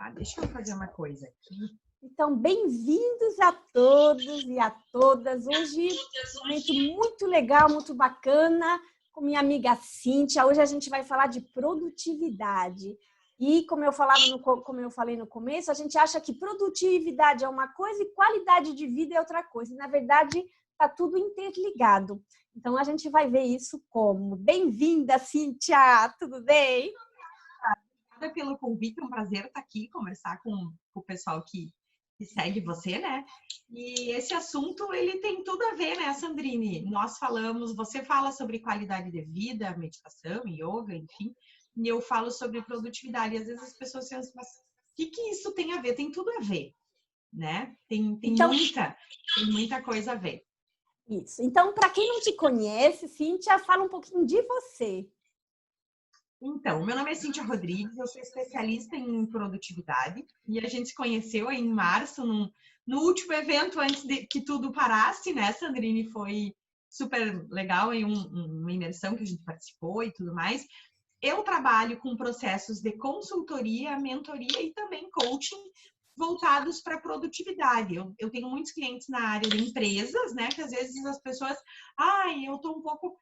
tá? Deixa eu fazer uma coisa aqui. Então, bem-vindos a todos e a todas. Hoje, um momento muito legal, muito bacana, com minha amiga Cíntia. Hoje a gente vai falar de produtividade. E como eu falei no começo, a gente acha que produtividade é uma coisa e qualidade de vida é outra coisa. E, na verdade, está tudo interligado. Então, a gente vai ver isso como. Bem-vinda, Cíntia! Tudo bem? Obrigada pelo convite, é um prazer estar aqui, conversar com o pessoal que segue você, né? E esse assunto, ele tem tudo a ver, né, Sandrine? Você fala sobre qualidade de vida, meditação, yoga, enfim, e eu falo sobre produtividade. E às vezes as pessoas pensam, mas o que isso tem a ver? Tem tudo a ver, né? Tem muita coisa a ver. Isso. Então, para quem não te conhece, Cíntia, fala um pouquinho de você. Então, meu nome é Cíntia Rodrigues, eu sou especialista em produtividade e a gente se conheceu em março, no último evento antes de que tudo parasse, né, Sandrine? Foi super legal, uma imersão que a gente participou e tudo mais. Eu trabalho com processos de consultoria, mentoria e também coaching voltados para produtividade. Eu tenho muitos clientes na área de empresas, né, que às vezes as pessoas, eu estou um pouco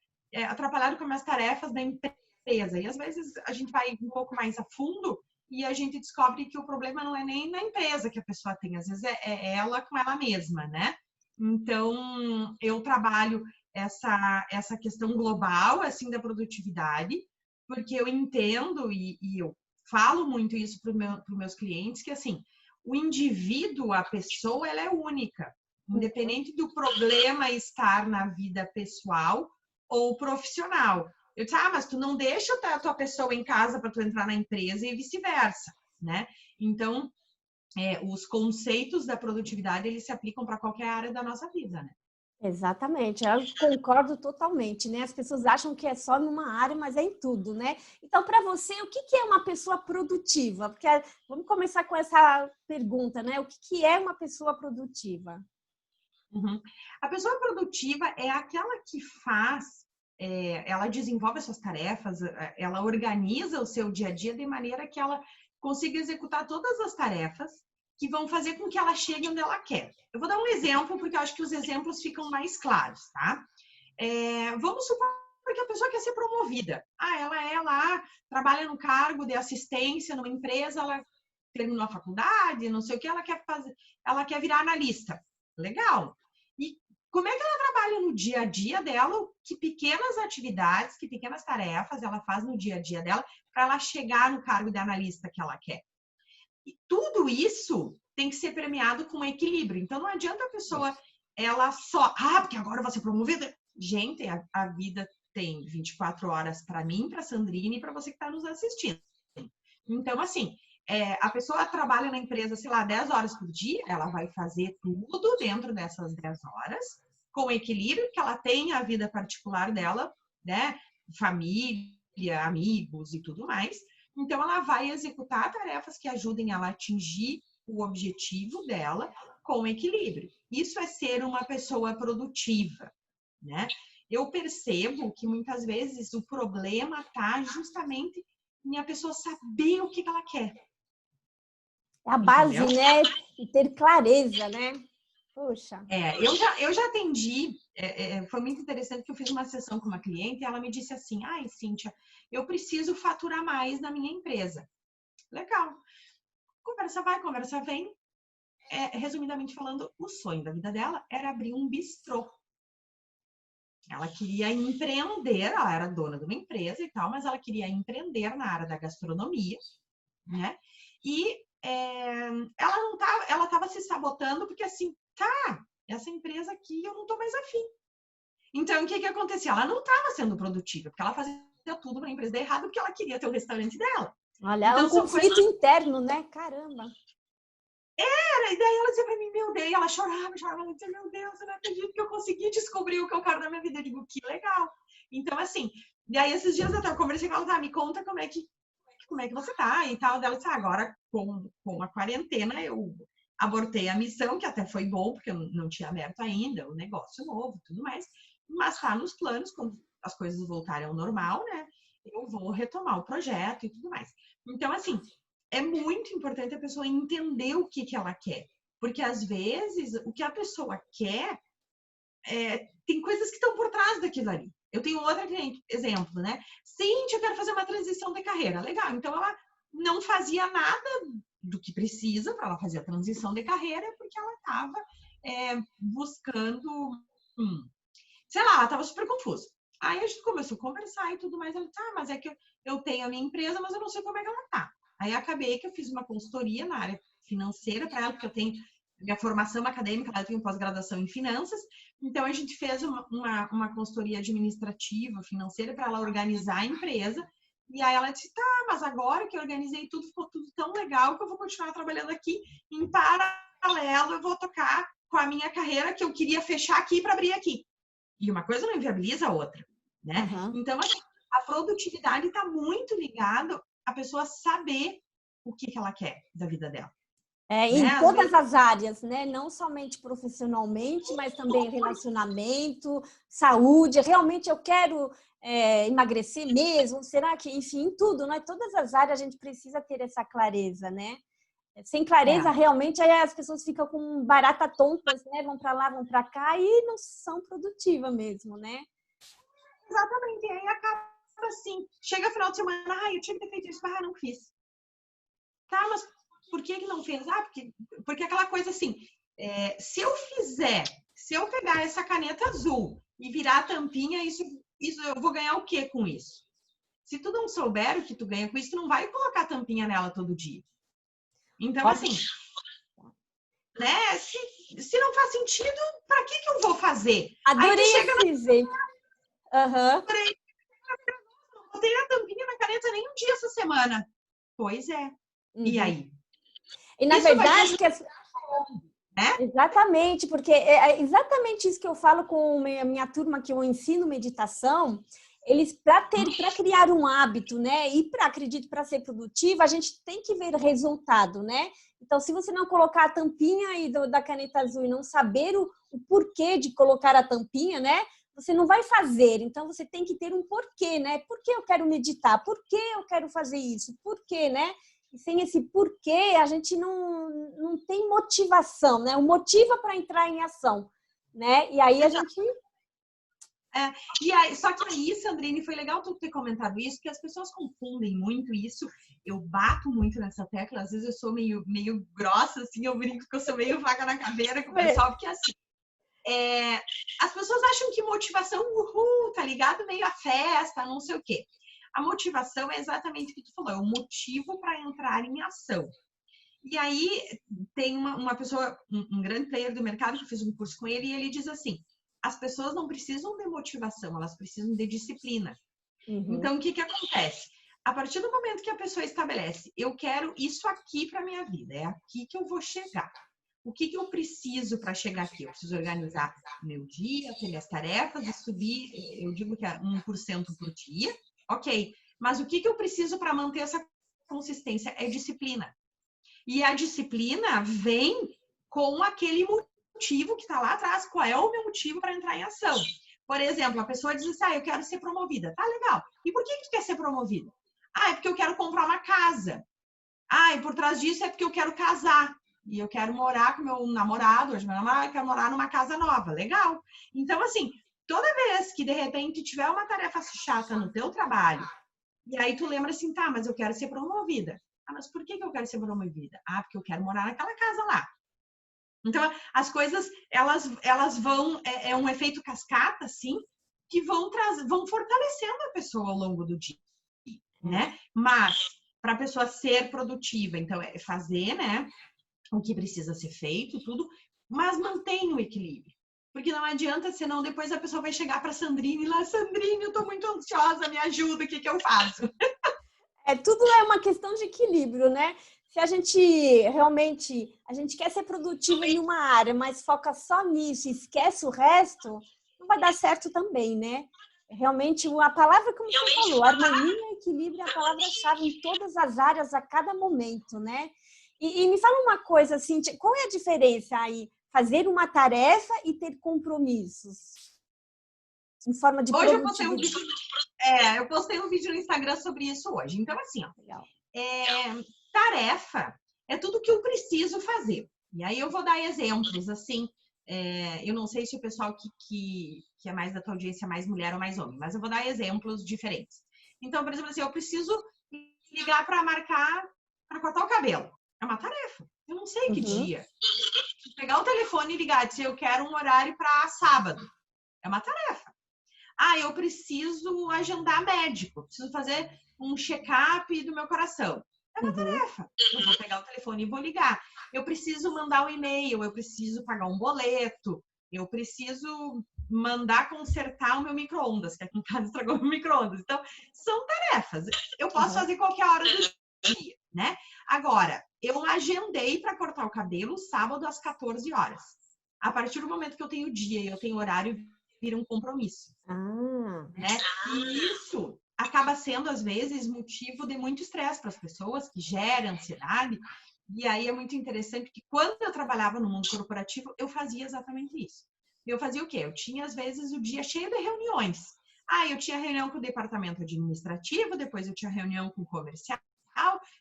atrapalhado com as minhas tarefas da empresa. E às vezes a gente vai um pouco mais a fundo e a gente descobre que o problema não é nem na empresa que a pessoa tem, às vezes é ela com ela mesma, né? Então, eu trabalho essa questão global, assim, da produtividade, porque eu entendo e eu falo muito isso para os meus clientes, que, assim, o indivíduo, a pessoa, ela é única, independente do problema estar na vida pessoal ou profissional. Eu disse, mas tu não deixa a tua pessoa em casa para tu entrar na empresa e vice-versa, né? Então, os conceitos da produtividade, eles se aplicam para qualquer área da nossa vida, né? Exatamente, eu concordo totalmente, né? As pessoas acham que é só numa área, mas é em tudo, né? Então, para você, o que é uma pessoa produtiva? Porque vamos começar com essa pergunta, né? O que é uma pessoa produtiva? Uhum. A pessoa produtiva é aquela que ela desenvolve as suas tarefas, ela organiza o seu dia a dia de maneira que ela consiga executar todas as tarefas que vão fazer com que ela chegue onde ela quer. Eu vou dar um exemplo, porque eu acho que os exemplos ficam mais claros, tá? Vamos supor que a pessoa quer ser promovida. Ela é lá, trabalha no cargo de assistência numa empresa, ela terminou a faculdade, não sei o que, ela quer fazer, ela quer virar analista. Legal. E como é que ela trabalha no dia a dia dela? Que pequenas atividades, que pequenas tarefas ela faz no dia a dia dela para ela chegar no cargo de analista que ela quer? E tudo isso tem que ser premiado com equilíbrio. Então, não adianta a pessoa, ela só, porque agora eu vou ser promovida. Gente, a vida tem 24 horas para mim, para a Sandrine e para você que está nos assistindo. Então, assim, a pessoa trabalha na empresa, sei lá, 10 horas por dia, ela vai fazer tudo dentro dessas 10 horas, com equilíbrio, que ela tem a vida particular dela, né? Família, amigos e tudo mais. Então, ela vai executar tarefas que ajudem ela a atingir o objetivo dela com equilíbrio. Isso é ser uma pessoa produtiva, né? Eu percebo que muitas vezes o problema está justamente em a pessoa saber o que ela quer. É a base, entendeu? né? E ter clareza, né? Poxa. Eu já atendi, foi muito interessante que eu fiz uma sessão com uma cliente e ela me disse assim, Cíntia, eu preciso faturar mais na minha empresa. Legal. Conversa vai, conversa vem. Resumidamente falando, o sonho da vida dela era abrir um bistrô. Ela queria empreender, ela era dona de uma empresa e tal, mas ela queria empreender na área da gastronomia, né? E ela estava se sabotando porque assim, essa empresa aqui eu não tô mais afim. Então, o que acontecia? Ela não estava sendo produtiva, porque ela fazia tudo para a empresa dar errado, porque ela queria ter o restaurante dela. Olha, então, é um conflito interno, né? Caramba. E daí ela dizia pra mim, meu Deus, ela chorava, ela dizia, meu Deus, eu não acredito que eu consegui descobrir o que eu quero na minha vida. Eu digo, que legal. Então, assim, e aí esses dias até eu conversei com ela, me conta como é que você tá e tal. Dela disse, agora com a quarentena eu abortei a missão, que até foi bom, porque eu não tinha aberto ainda, o negócio novo e tudo mais, mas tá nos planos, quando as coisas voltarem ao normal, né, eu vou retomar o projeto e tudo mais. Então, assim, é muito importante a pessoa entender o que ela quer. Porque, às vezes, o que a pessoa quer, tem coisas que estão por trás daquilo ali. Eu tenho outra cliente, exemplo, né? Cíntia, eu quero fazer uma transição de carreira. Legal, então ela não fazia nada do que precisa para ela fazer a transição de carreira, porque ela estava buscando, sei lá, ela estava super confusa. Aí a gente começou a conversar e tudo mais. Ela disse, mas é que eu tenho a minha empresa, mas eu não sei como é que ela tá. Aí acabei que eu fiz uma consultoria na área financeira para ela, porque eu tenho minha formação acadêmica, eu tenho pós-graduação em finanças. Então a gente fez uma consultoria administrativa, financeira, para ela organizar a empresa. E aí ela disse, mas agora que eu organizei tudo, ficou tudo tão legal que eu vou continuar trabalhando aqui. Em paralelo, eu vou tocar com a minha carreira que eu queria fechar aqui para abrir aqui. E uma coisa não inviabiliza a outra, né? Uhum. Então, assim, a produtividade está muito ligada a pessoa saber o que ela quer da vida dela. Em todas as áreas, né? Não somente profissionalmente, mas também relacionamento, saúde. Realmente eu quero emagrecer mesmo? Será que, enfim, em tudo, né? Todas as áreas a gente precisa ter essa clareza, né? Sem clareza, realmente, aí as pessoas ficam com barata tontas, né? Vão para lá, vão para cá e não são produtivas mesmo, né? Exatamente. E aí acaba assim, chega final de semana, eu tinha que ter feito isso, não fiz. Tá, mas por que não fez? Porque aquela coisa assim, se eu pegar essa caneta azul e virar a tampinha, isso eu vou ganhar o quê com isso? Se tu não souber o que tu ganha com isso, tu não vai colocar a tampinha nela todo dia. Então, assim, né? Se não faz sentido, para que eu vou fazer? Adorei esse exemplo. Botei a tampinha na caneta nem um dia essa semana. Pois é. E aí? E na verdade, exatamente, porque é exatamente isso que eu falo com a minha turma que eu ensino meditação. Eles, para criar um hábito, né? E acredito, para ser produtiva, a gente tem que ver resultado, né? Então, se você não colocar a tampinha aí da caneta azul e não saber o porquê de colocar a tampinha, né? Você não vai fazer. Então, você tem que ter um porquê, né? Por que eu quero meditar? Por que eu quero fazer isso? Por quê, né? E sem esse porquê, a gente não tem motivação, né? O motiva para entrar em ação, né? E aí a gente... E aí, só que aí, Sandrine, foi legal tu ter comentado isso, porque as pessoas confundem muito isso. Eu bato muito nessa tecla, às vezes eu sou meio grossa, assim, eu brinco que eu sou meio vaca na cadeira com o pessoal, porque assim, as pessoas acham que motivação, tá ligado? Meio a festa, não sei o quê. A motivação é exatamente o que tu falou, é o motivo para entrar em ação. E aí, tem uma pessoa, um grande player do mercado, que eu fiz um curso com ele, e ele diz assim, as pessoas não precisam de motivação, elas precisam de disciplina. Então, o que acontece? A partir do momento que a pessoa estabelece, eu quero isso aqui para minha vida, é aqui que eu vou chegar. O que eu preciso para chegar aqui? Eu preciso organizar meu dia, ter minhas tarefas e subir, eu digo que é 1% por dia, ok. Mas o que eu preciso para manter essa consistência? É disciplina. E a disciplina vem com aquele motivo que está lá atrás. Qual é o meu motivo para entrar em ação? Por exemplo, a pessoa diz assim, eu quero ser promovida. Tá, legal. E por que tu quer ser promovida? É porque eu quero comprar uma casa. E por trás disso é porque eu quero casar. E eu quero morar com meu namorado, hoje meu namorado, eu quero morar numa casa nova. Legal. Então, assim, toda vez que de repente tiver uma tarefa chata no teu trabalho, e aí tu lembra assim, mas eu quero ser promovida. Mas por que eu quero ser promovida? Porque eu quero morar naquela casa lá. Então, as coisas, elas vão... É um efeito cascata, assim, que vão fortalecendo a pessoa ao longo do dia, né? Mas, para a pessoa ser produtiva, então, é fazer, né? O que precisa ser feito, tudo, mas mantém o equilíbrio. Porque não adianta, senão depois a pessoa vai chegar para a Sandrine e lá, Sandrine, eu estou muito ansiosa, me ajuda, o que eu faço? Tudo é uma questão de equilíbrio, né? Se a gente realmente, a gente quer ser produtivo em uma área, mas foca só nisso e esquece o resto, não vai dar certo também, né? Realmente, a palavra, como você falou, harmonia e equilíbrio é a palavra-chave em todas as áreas, a cada momento, né? E me fala uma coisa, assim, qual é a diferença aí? Fazer uma tarefa e ter compromissos? Em forma de hoje produtividade. eu postei um vídeo no Instagram sobre isso hoje. Então, assim, tarefa é tudo que eu preciso fazer. E aí eu vou dar exemplos, assim, eu não sei se o pessoal que é mais da tua audiência é mais mulher ou mais homem, mas eu vou dar exemplos diferentes. Então, por exemplo, assim, eu preciso ligar para marcar, para cortar o cabelo. É uma tarefa. Eu não sei que dia. Pegar o telefone e ligar, dizer eu quero um horário para sábado. É uma tarefa. Eu preciso agendar médico. Preciso fazer um check-up do meu coração. É uma tarefa. Eu vou pegar o telefone e vou ligar. Eu preciso mandar um e-mail, eu preciso pagar um boleto, eu preciso mandar consertar o meu micro-ondas, que aqui em casa estragou o meu micro-ondas. Então, são tarefas. Eu posso fazer qualquer hora do dia, né? Agora, eu agendei para cortar o cabelo sábado às 14 horas. A partir do momento que eu tenho dia e eu tenho horário, vira um compromisso. Né? E isso acaba sendo, às vezes, motivo de muito estresse para as pessoas, que gera ansiedade. E aí é muito interessante que quando eu trabalhava no mundo corporativo, eu fazia exatamente isso. Eu fazia o quê? Eu tinha, às vezes, o dia cheio de reuniões. Eu tinha reunião com o departamento administrativo, depois eu tinha reunião com o comercial,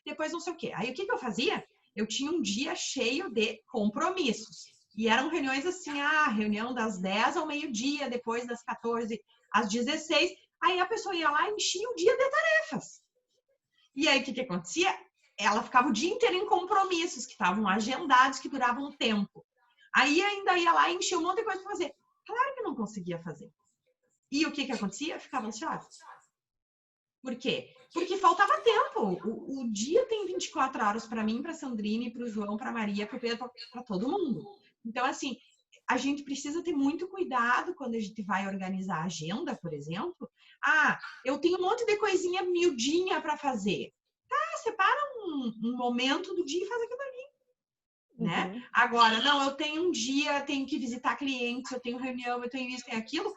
depois não sei o quê. Aí o que eu fazia? Eu tinha um dia cheio de compromissos. E eram reuniões assim, reunião das 10 ao meio-dia, depois das 14 às 16. Aí a pessoa ia lá e enchia o dia de tarefas. E aí o que acontecia? Ela ficava o dia inteiro em compromissos que estavam agendados, que duravam um tempo. Aí ainda ia lá e enchia um monte de coisa para fazer. Claro que não conseguia fazer. E o que acontecia? Ficava ansiosa. Por quê? Porque faltava tempo. O dia tem 24 horas para mim, para a Sandrine, para o João, para a Maria, para o Pedro, para todo mundo. Então, assim, a gente precisa ter muito cuidado quando a gente vai organizar a agenda, por exemplo. Eu tenho um monte de coisinha miudinha para fazer. Separa um momento do dia e faz aquilo ali. Né? Agora, não, eu tenho um dia, tenho que visitar clientes, eu tenho reunião, eu tenho isso, tenho aquilo.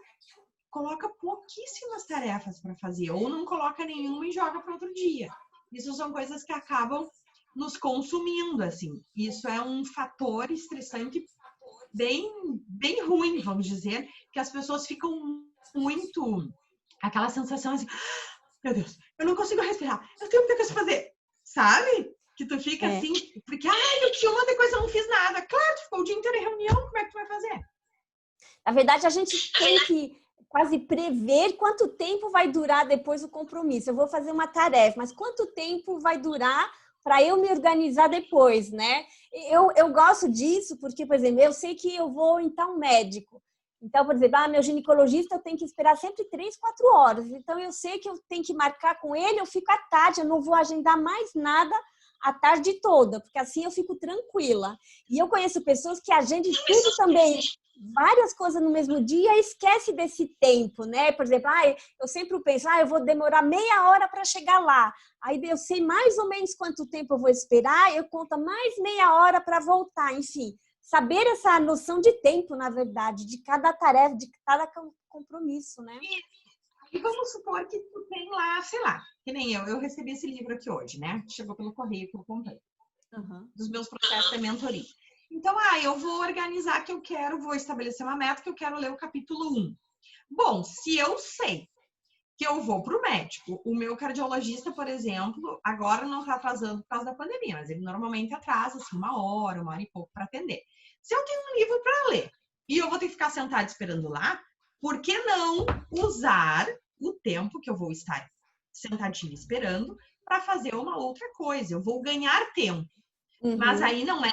Coloca pouquíssimas tarefas para fazer, ou não coloca nenhuma e joga para outro dia. Isso são coisas que acabam nos consumindo, assim. Isso é um fator estressante bem ruim, vamos dizer, que as pessoas ficam muito... Aquela sensação assim, meu Deus, eu não consigo respirar, eu tenho muita coisa para fazer, sabe? Que tu fica assim, porque, eu tinha uma coisa, eu não fiz nada. Claro, tu ficou o dia inteiro em reunião, como é que tu vai fazer? Na verdade, a gente tem que quase prever quanto tempo vai durar depois o compromisso. Eu vou fazer uma tarefa, mas quanto tempo vai durar para eu me organizar depois, né? Eu gosto disso porque, por exemplo, eu sei que eu vou então médico. Então, por exemplo, meu ginecologista eu tenho que esperar sempre 3, 4 horas. Então, eu sei que eu tenho que marcar com ele, eu fico à tarde, eu não vou agendar mais nada a tarde toda, porque assim eu fico tranquila. E eu conheço pessoas que agendam tudo também, várias coisas no mesmo dia e esquece desse tempo, né? Por exemplo, eu sempre penso, eu vou demorar meia hora para chegar lá. Aí eu sei mais ou menos quanto tempo eu vou esperar, eu conto mais meia hora para voltar, enfim. Saber essa noção de tempo, na verdade, de cada tarefa, de cada compromisso, né? E vamos supor que tu tem lá, sei lá, que nem eu recebi esse livro aqui hoje, né? Chegou pelo correio que eu comprei. Dos meus processos de mentoria. Então, eu vou organizar que eu quero, vou estabelecer uma meta que eu quero ler o capítulo 1. Bom, se eu sei que eu vou para o médico, o meu cardiologista, por exemplo, agora não está atrasando por causa da pandemia, mas ele normalmente atrasa, assim, uma hora e pouco para atender. Se eu tenho um livro para ler e eu vou ter que ficar sentada esperando lá, por que não usar o tempo que eu vou estar sentadinha esperando para fazer uma outra coisa? Eu vou ganhar tempo. Mas aí não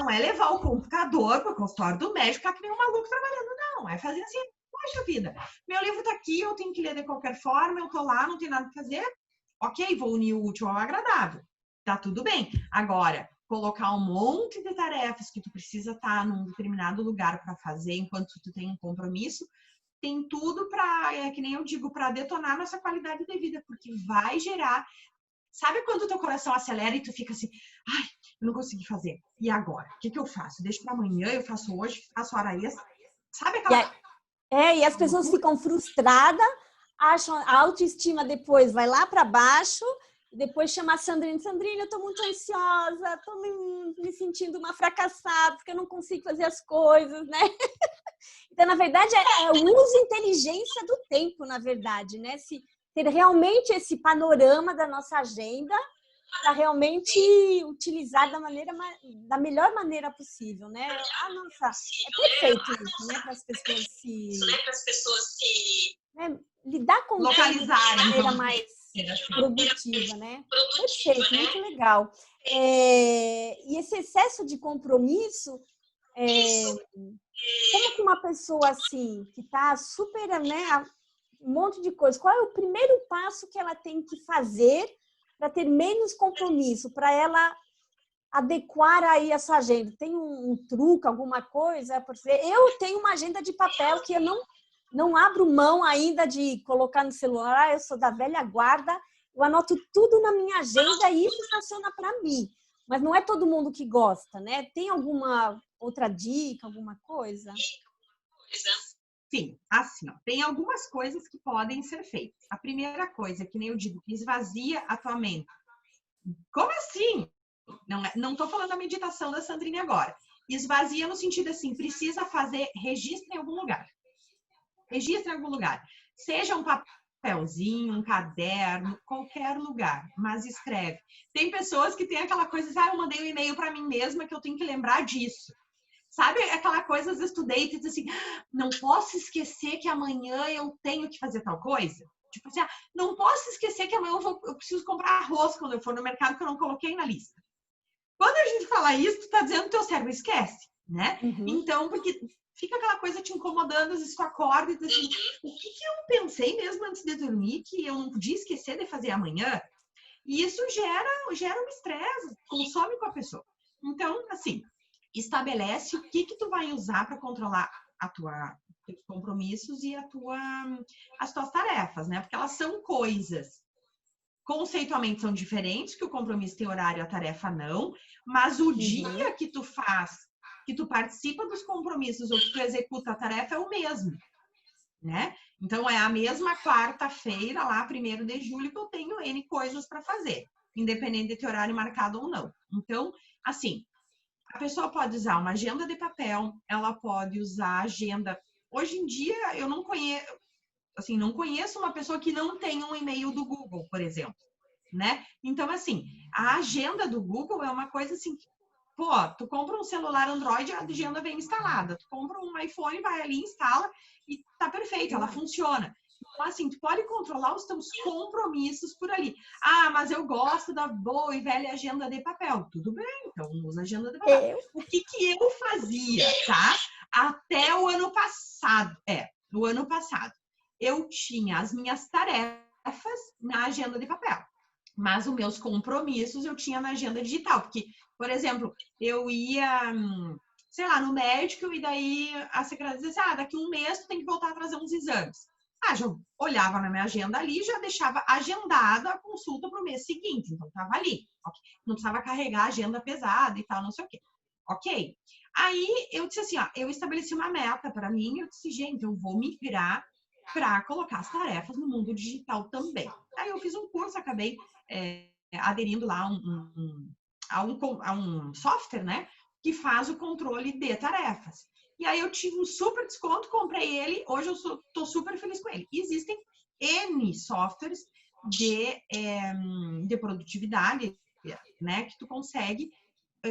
é levar o computador para o consultório do médico, ficar que nem um maluco trabalhando, não. É fazer assim, poxa vida, meu livro está aqui, eu tenho que ler de qualquer forma, eu estou lá, não tenho nada para fazer. Ok, vou unir o útil ao agradável. Tá tudo bem. Agora, colocar um monte de tarefas que tu precisa estar num determinado lugar para fazer enquanto tu tem um compromisso, tem tudo para, que nem eu digo, para detonar nossa qualidade de vida, porque vai gerar... Sabe quando o teu coração acelera e tu fica assim, eu não consegui fazer. E agora? O que eu faço? Deixo para amanhã, eu faço hoje, faço hora extra. Sabe aquela... E as pessoas ficam frustradas, acham a autoestima depois vai lá para baixo, depois chama a Sandrine, eu tô muito ansiosa, tô me sentindo uma fracassada, porque eu não consigo fazer as coisas, né? Então, na verdade, é o uso inteligência do tempo, na verdade, né? Ter realmente esse panorama da nossa agenda para realmente utilizar da melhor maneira possível, né? Ah, nossa, é perfeito isso, né? Para as pessoas né, lidar com o tempo de maneira mais produtiva, né? Perfeito, muito legal. E esse excesso de compromisso, como que uma pessoa assim, que está super, né, um monte de coisa, qual é o primeiro passo que ela tem que fazer para ter menos compromisso, para ela adequar aí a sua agenda? Tem um truque, alguma coisa? Porque eu tenho uma agenda de papel que eu não abro mão ainda de colocar no celular, eu sou da velha guarda, eu anoto tudo na minha agenda e isso funciona para mim. Mas não é todo mundo que gosta, né? Tem alguma outra dica, alguma coisa? Sim, assim, ó, tem algumas coisas que podem ser feitas. A primeira coisa, que nem eu digo, esvazia a tua mente. Como assim? Não estou falando da meditação da Sandrine agora. Esvazia no sentido assim, precisa fazer, registra em algum lugar. Registra em algum lugar. Seja um papelzinho, um caderno, qualquer lugar, mas escreve. Tem pessoas que têm aquela coisa, eu mandei um e-mail para mim mesma que eu tenho que lembrar disso. Sabe aquela coisa, às vezes tu deita e diz assim, não posso esquecer que amanhã eu tenho que fazer tal coisa. Tipo assim, não posso esquecer que amanhã eu preciso comprar arroz quando eu for no mercado que eu não coloquei na lista. Quando a gente fala isso, tu tá dizendo que teu cérebro esquece, né? Uhum. Então, porque fica aquela coisa te incomodando, às vezes tu acorda e diz assim, o que eu pensei mesmo antes de dormir que eu não podia esquecer de fazer amanhã? E isso gera um estresse, consome com a pessoa. Então, assim, estabelece o que tu vai usar para controlar teus compromissos e as tuas tarefas, né? Porque elas são coisas. Conceitualmente são diferentes, que o compromisso tem horário, a tarefa não, mas o dia que tu faz, que tu participa dos compromissos ou que tu executa a tarefa é o mesmo, né? Então, é a mesma quarta-feira, lá, 1º de julho, que eu tenho N coisas para fazer, independente de ter horário marcado ou não. Então, assim, a pessoa pode usar uma agenda de papel, ela pode usar agenda. Hoje em dia, eu não conheço uma pessoa que não tenha um e-mail do Google, por exemplo, né? Então, assim, a agenda do Google é uma coisa assim, pô, tu compra um celular Android, a agenda vem instalada. Tu compra um iPhone, vai ali, instala e tá perfeito, ela funciona. Então, assim, tu pode controlar os teus compromissos por ali. Ah, mas eu gosto da boa e velha agenda de papel. Tudo bem, então usa agenda de papel. O que eu fazia, tá? Até o ano passado, no ano passado, eu tinha as minhas tarefas na agenda de papel. Mas os meus compromissos eu tinha na agenda digital. Porque, por exemplo, eu ia, sei lá, no médico e daí a secretária dizia, daqui um mês tu tem que voltar a trazer uns exames. Já olhava na minha agenda ali, já deixava agendada a consulta para o mês seguinte. Então, estava ali. Okay? Não precisava carregar a agenda pesada e tal, não sei o quê. Ok? Aí, eu disse assim, eu estabeleci uma meta para mim. Eu disse, gente, eu vou migrar para colocar as tarefas no mundo digital também. Aí, eu fiz um curso, acabei aderindo lá a um software, né? Que faz o controle de tarefas. E aí eu tive um super desconto, comprei ele, hoje eu tô super feliz com ele. Existem N softwares de produtividade, né? Que tu consegue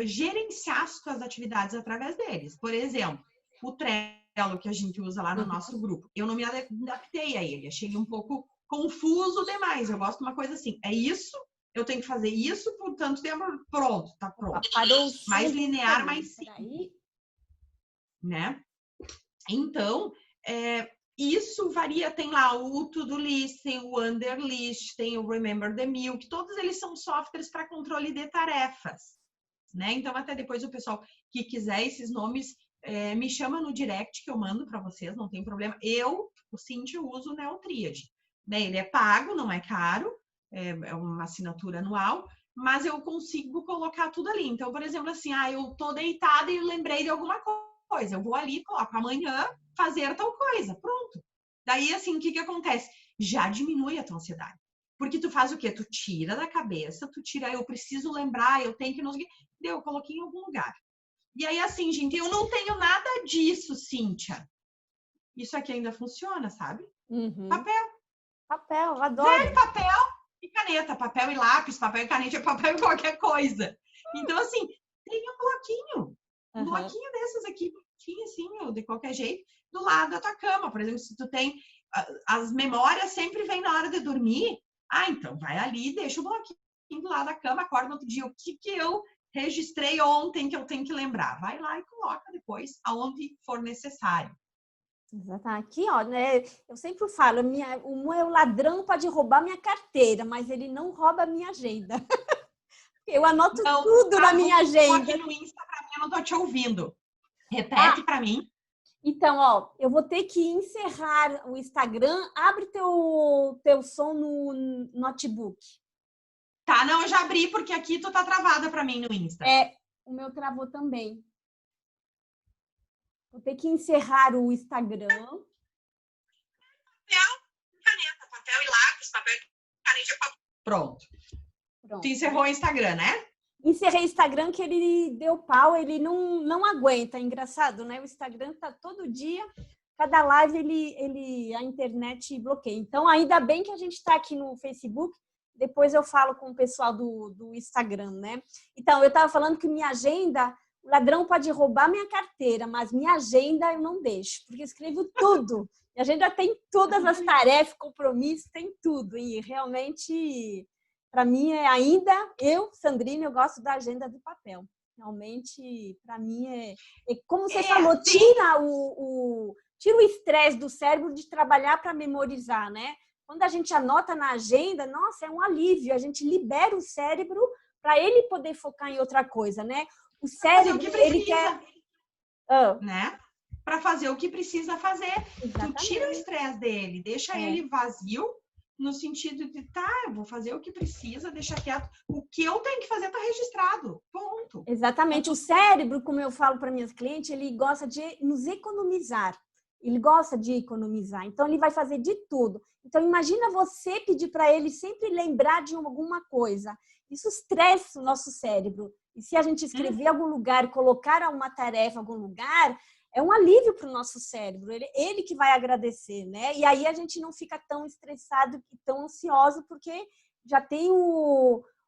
gerenciar as tuas atividades através deles. Por exemplo, o Trello que a gente usa lá no nosso grupo. Eu não me adaptei a ele, achei um pouco confuso demais. Eu gosto de uma coisa assim, é isso, eu tenho que fazer isso por tanto tempo, pronto, tá pronto. Mais linear, mais simples. Né? Então, isso varia, tem lá o To-Do List, tem o Wunderlist, tem o Remember the Milk, todos eles são softwares para controle de tarefas, né? Então, até depois o pessoal que quiser esses nomes, me chama no direct que eu mando para vocês, não tem problema. O Cintia, uso o Neotriad, né? Ele é pago, não é caro, é uma assinatura anual, mas eu consigo colocar tudo ali. Então, por exemplo, assim, eu tô deitada e lembrei de alguma coisa, eu vou ali e coloco amanhã fazer tal coisa, pronto. Daí, assim, o que acontece? Já diminui a tua ansiedade. Porque tu faz o quê? Tu tira da cabeça, eu preciso lembrar, eu tenho que... Eu coloquei em algum lugar. E aí, assim, gente, eu não tenho nada disso, Cíntia. Isso aqui ainda funciona, sabe? Uhum. Papel. Papel, eu adoro. Velho papel. e caneta, papel e lápis, papel e caneta, papel e qualquer coisa. Então, assim, tem um bloquinho. Um bloquinho desses aqui, bonitinho, assim, de qualquer jeito, do lado da tua cama. Por exemplo, se tu tem... As memórias sempre vêm na hora de dormir. Então vai ali, deixa o bloquinho do lado da cama, acorda no outro dia. O que eu registrei ontem que eu tenho que lembrar? Vai lá e coloca depois, aonde for necessário. Exatamente. Aqui, ó, né? Eu sempre falo, o meu ladrão pode roubar minha carteira, mas ele não rouba a minha agenda. Eu anoto tudo na minha agenda. Aqui no Insta, pra mim, eu não tô te ouvindo. Repete pra mim. Então, ó, eu vou ter que encerrar o Instagram. Abre teu som no notebook. Tá, não, eu já abri, porque aqui tu tá travada pra mim no Insta. O meu travou também. Vou ter que encerrar o Instagram. Papel, caneta, papel e lápis, papel e caneta. Pronto. Tu encerrou o Instagram, né? Encerrei o Instagram, que ele deu pau, ele não aguenta. É engraçado, né? O Instagram tá todo dia, cada live a internet bloqueia. Então, ainda bem que a gente está aqui no Facebook. Depois eu falo com o pessoal do Instagram, né? Então, eu estava falando que minha agenda, o ladrão pode roubar minha carteira, mas minha agenda eu não deixo, porque eu escrevo tudo. Minha agenda tem todas as tarefas, compromissos, tem tudo. E realmente... Para mim, Sandrine, eu gosto da agenda de papel. Realmente, para mim, como você falou, tira o estresse do cérebro de trabalhar para memorizar, né? Quando a gente anota na agenda, nossa, é um alívio. A gente libera o cérebro para ele poder focar em outra coisa, né? O cérebro, ele quer... Né? Para fazer o que precisa fazer. Exatamente. Tu tira o estresse dele, deixa ele vazio, no sentido de, eu vou fazer o que precisa, deixa quieto. O que eu tenho que fazer está registrado. Ponto. Exatamente. O cérebro, como eu falo para minhas clientes, ele gosta de nos economizar. Ele gosta de economizar. Então, ele vai fazer de tudo. Então, imagina você pedir para ele sempre lembrar de alguma coisa. Isso estressa o nosso cérebro. E se a gente escrever em algum lugar, colocar uma tarefa em algum lugar... É um alívio para o nosso cérebro, ele que vai agradecer, né? E aí a gente não fica tão estressado e tão ansioso, porque já tem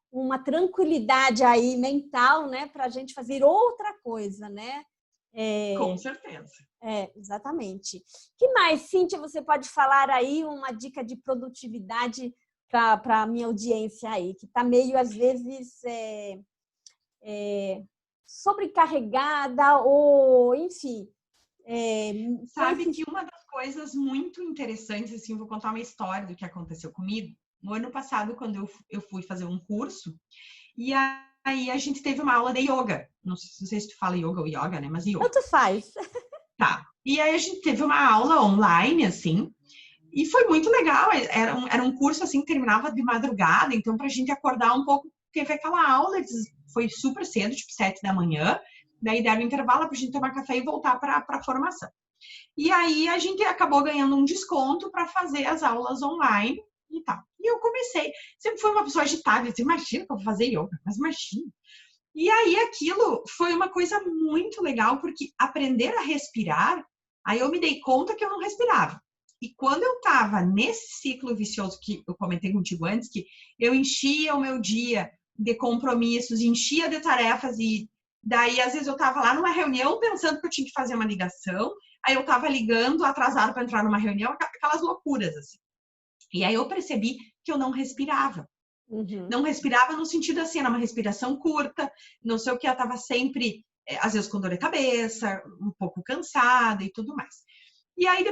uma tranquilidade aí mental, né? Para a gente fazer outra coisa, né? Com certeza. Exatamente. O que mais, Cíntia, você pode falar aí, uma dica de produtividade para a minha audiência aí, que está meio, às vezes... sobrecarregada ou, enfim... Sabe que uma das coisas muito interessantes, assim, vou contar uma história do que aconteceu comigo. No ano passado, quando eu fui fazer um curso, e aí a gente teve uma aula de yoga. Não sei se tu fala yoga ou yoga, né? Mas yoga. Tanto faz. Tá. E aí a gente teve uma aula online, assim, e foi muito legal. Era um curso, assim, que terminava de madrugada, então pra gente acordar um pouco, teve aquela aula, foi super cedo, tipo 7 da manhã, daí deram intervalo pra gente tomar café e voltar para a formação. E aí a gente acabou ganhando um desconto para fazer as aulas online e tal. E eu comecei, sempre fui uma pessoa agitada, eu disse, imagina que eu vou fazer yoga, mas imagina. E aí aquilo foi uma coisa muito legal, porque aprender a respirar, aí eu me dei conta que eu não respirava. E quando eu estava nesse ciclo vicioso que eu comentei contigo antes, que eu enchia o meu dia de compromissos, enchia de tarefas e daí, às vezes, eu estava lá numa reunião pensando que eu tinha que fazer uma ligação, aí eu estava ligando, atrasado para entrar numa reunião, aquelas loucuras, assim. E aí eu percebi que eu não respirava. Não respirava no sentido assim, era uma respiração curta, não sei o que, eu estava sempre, às vezes, com dor de cabeça, um pouco cansada e tudo mais. E aí,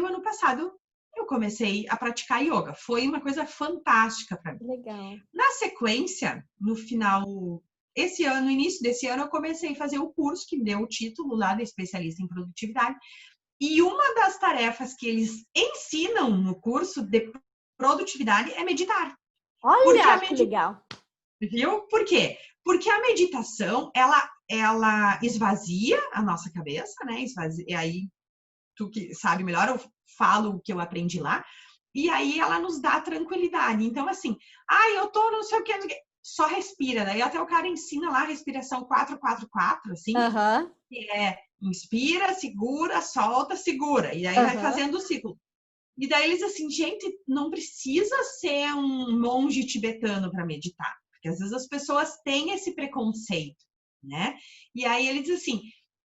o ano passado, eu comecei a praticar yoga. Foi uma coisa fantástica para mim. Legal. Na sequência, no início desse ano, eu comecei a fazer o curso que me deu o título lá de especialista em produtividade. E uma das tarefas que eles ensinam no curso de produtividade é meditar. Olha, que legal. Viu? Por quê? Porque a meditação, ela esvazia a nossa cabeça, né? E aí, tu que sabe melhor, eu falo o que eu aprendi lá. E aí, ela nos dá tranquilidade. Então, assim, eu tô não sei o que, só respira. Daí até o cara ensina lá a respiração 4-4-4, assim. Que é inspira, segura, solta, segura. E aí vai fazendo o ciclo. E daí eles assim, gente, não precisa ser um monge tibetano para meditar, porque às vezes as pessoas têm esse preconceito, né? E aí ele diz assim,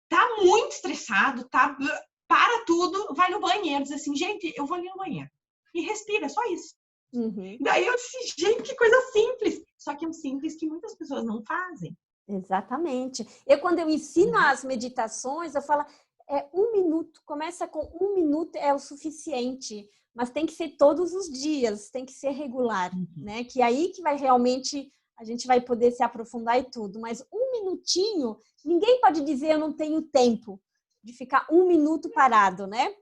tá muito estressado, para tudo, vai no banheiro, diz assim, gente, eu vou ali no banheiro. E respira, é só isso. Daí eu disse, gente, que coisa simples. Só que é um simples que muitas pessoas não fazem. Exatamente. Quando eu ensino as meditações, eu falo, 1 minuto, começa com 1 minuto, é o suficiente. Mas tem que ser todos os dias, tem que ser regular, né? Que aí que vai realmente, a gente vai poder se aprofundar e tudo. Mas 1 minutinho, ninguém pode dizer eu não tenho tempo de ficar 1 minuto parado, né?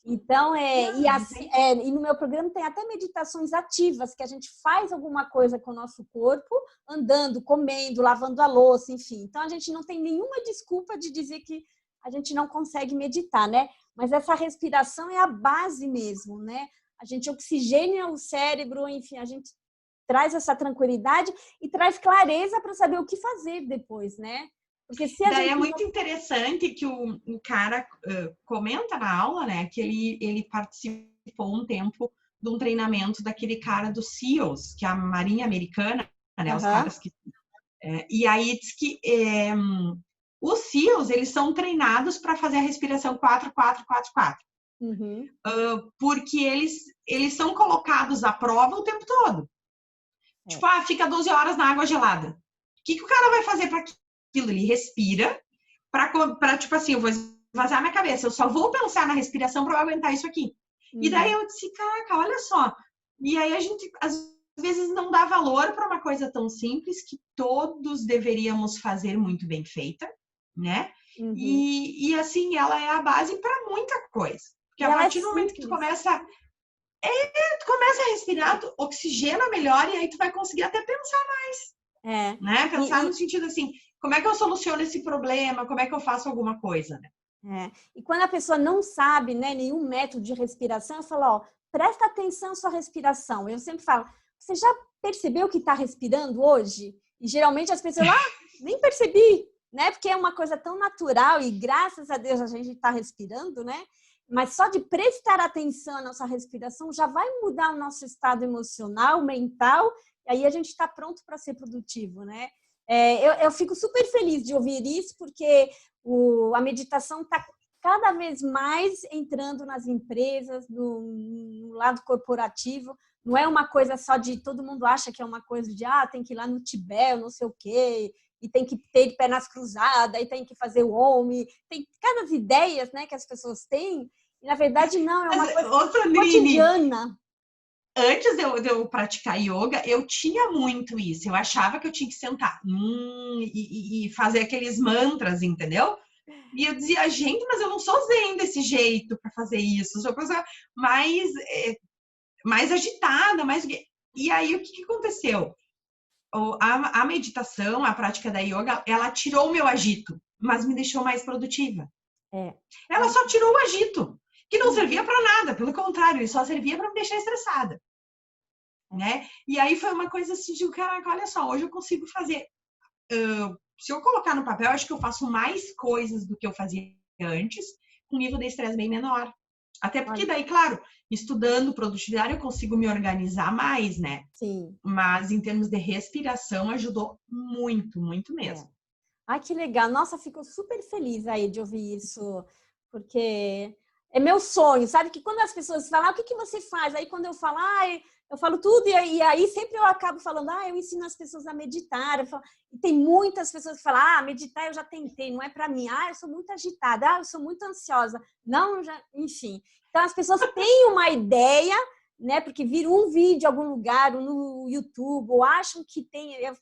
Então, e no meu programa tem até meditações ativas, que a gente faz alguma coisa com o nosso corpo, andando, comendo, lavando a louça, enfim. Então, a gente não tem nenhuma desculpa de dizer que a gente não consegue meditar, né? Mas essa respiração é a base mesmo, né? A gente oxigena o cérebro, enfim, a gente traz essa tranquilidade e traz clareza para saber o que fazer depois, né? Porque se a gente... é muito interessante que o cara comenta na aula, né, que ele participou um tempo de um treinamento daquele cara do SEALs, que é a Marinha Americana, né, os caras que... e aí diz que os SEALs, eles são treinados para fazer a respiração 4-4-4-4. Porque eles são colocados à prova o tempo todo. Tipo, fica 12 horas na água gelada. O que o cara vai fazer para aquilo? Ele respira para tipo assim, eu vou esvaziar minha cabeça, eu só vou pensar na respiração para eu aguentar isso aqui. E daí eu disse, caraca, olha só. E aí a gente, às vezes, não dá valor para uma coisa tão simples que todos deveríamos fazer muito bem feita, né? E assim, ela é a base para muita coisa. Porque a partir do momento que tu começa a respirar, tu oxigena melhor e aí tu vai conseguir até pensar mais. Né? Pensar no sentido assim, como é que eu soluciono esse problema? Como é que eu faço alguma coisa, né? E quando a pessoa não sabe, né, nenhum método de respiração, eu falo, presta atenção à sua respiração. Eu sempre falo, você já percebeu que está respirando hoje? E geralmente as pessoas, nem percebi, né? Porque é uma coisa tão natural e graças a Deus a gente está respirando, né? Mas só de prestar atenção à nossa respiração já vai mudar o nosso estado emocional, mental, e aí a gente está pronto para ser produtivo, né? Eu fico super feliz de ouvir isso, porque a meditação está cada vez mais entrando nas empresas, no lado corporativo. Não é uma coisa só de todo mundo acha que é uma coisa de tem que ir lá no Tibete, não sei o quê, e tem que ter pernas cruzadas, e tem que fazer o OM. Tem cada ideias, né, que as pessoas têm, e na verdade não, é uma coisa cotidiana. Antes de eu praticar yoga, eu tinha muito isso. Eu achava que eu tinha que sentar e fazer aqueles mantras, entendeu? E eu dizia, gente, mas eu não sou zen desse jeito para fazer isso. Eu sou coisa mais agitada, mais... E aí, o que aconteceu? A meditação, a prática da yoga, ela tirou o meu agito, mas me deixou mais produtiva. Ela só tirou o agito, que não servia para nada. Pelo contrário, ele só servia para me deixar estressada. Né? E aí foi uma coisa assim de, caraca, olha só, hoje eu consigo fazer, se eu colocar no papel, acho que eu faço mais coisas do que eu fazia antes, com nível de estresse bem menor. Até porque daí, claro, estudando produtividade eu consigo me organizar mais, né? Sim. Mas em termos de respiração ajudou muito, muito mesmo. Ai, que legal. Nossa, fico super feliz aí de ouvir isso, porque é meu sonho, sabe? Que quando as pessoas falam, o que você faz? Aí quando eu falo, eu falo tudo, e aí sempre eu acabo falando, eu ensino as pessoas a meditar. E tem muitas pessoas que falam, meditar eu já tentei, não é para mim. Eu sou muito agitada, eu sou muito ansiosa. Não, enfim. Então as pessoas têm uma ideia, né? Porque viram um vídeo em algum lugar, no YouTube, ou acham que tem... Eu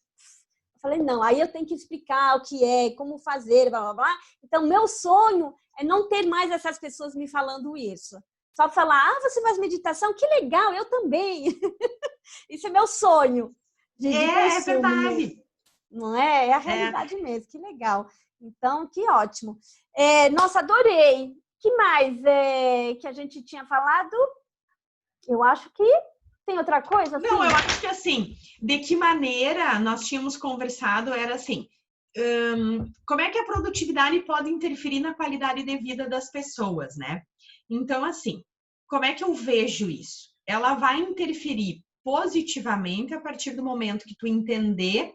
falei, não, aí eu tenho que explicar o que é, como fazer, blá, blá, blá. Então, meu sonho é não ter mais essas pessoas me falando isso. Só falar, você faz meditação? Que legal, eu também. Isso é meu sonho. É verdade. Mesmo. Não é? É a realidade mesmo, que legal. Então, que ótimo. Nossa, adorei. Que mais que a gente tinha falado? Eu acho que tem outra coisa? Assim? Não, eu acho que assim, de que maneira nós tínhamos conversado era assim, como é que a produtividade pode interferir na qualidade de vida das pessoas, né? Então, assim, como é que eu vejo isso? Ela vai interferir positivamente a partir do momento que tu entender,